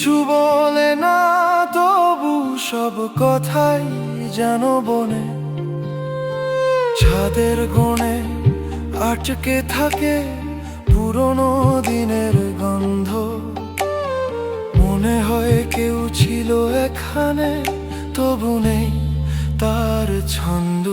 কিছু বলে না, তবু সব কথাই যেন বনে ছাদের কোণে আটকে থাকে পুরনো দিনের গন্ধ। মনে হয় কেউ ছিল এখানে, তবু নেই তার ছন্দ।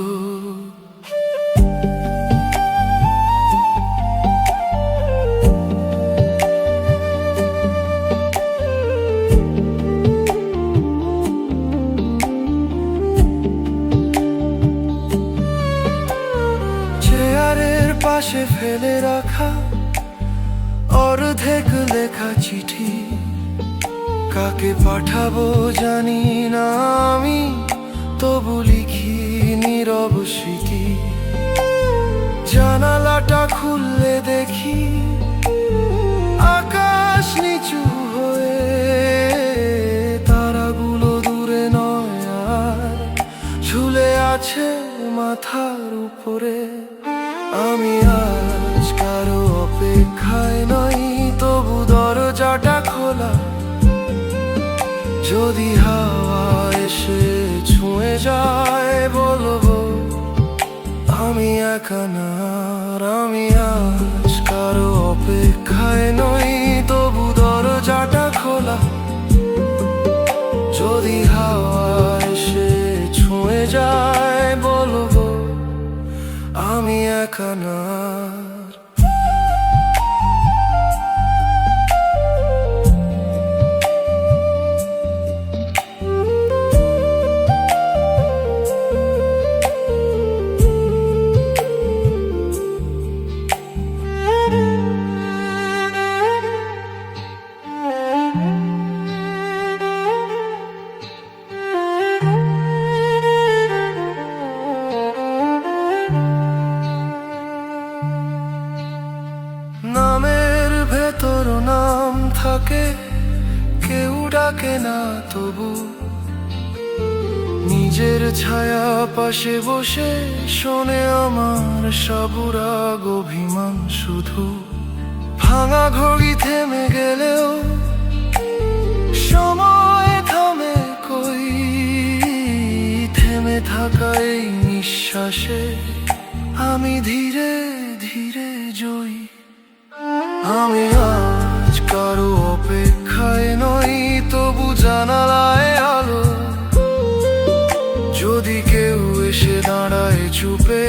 চেয়ারের পাশে ফেলে রাখা অর্ধেক লেখা চিঠি, কাকে পাঠাবো জানি না আমি, তবু লিখি নীরব স্মৃতি। জানালাটা খুললে দেখি আকাশ নিচু হয়ে, তারাগুলো দূরে নয় আর ঝুলে আছে মাথার উপরে। আমি আজ কারো অপেক্ষায় নই, তবু দরজাটা খোলা। যদি হাওয়া এসে ছুঁয়ে যায়, বলবো আমি একা না। আমি আজ কারো অপেক্ষায় নই, তবু দরজাটা খোলা। যদি হাওয়া এসে ছুঁয়ে যায়, বলবো আমি একা না। নামের ভেতর নাম থাকে, কেউ ডাকে না তবু। নিজের ছায়া পাশে বসে শোনে আমার সবুরাগ অভিমান শুধু। ভাঙা ঘড়ি থেমে গেলেও সময় থামে কই, থেমে থাকা এই নিঃশ্বাসে আমি ধীরে ধীরে জয়ী। আমি আজ কারো অপেক্ষায় নই, তবু জানালায় আলো। যদি কেউ এসে দাঁড়ায় চুপে,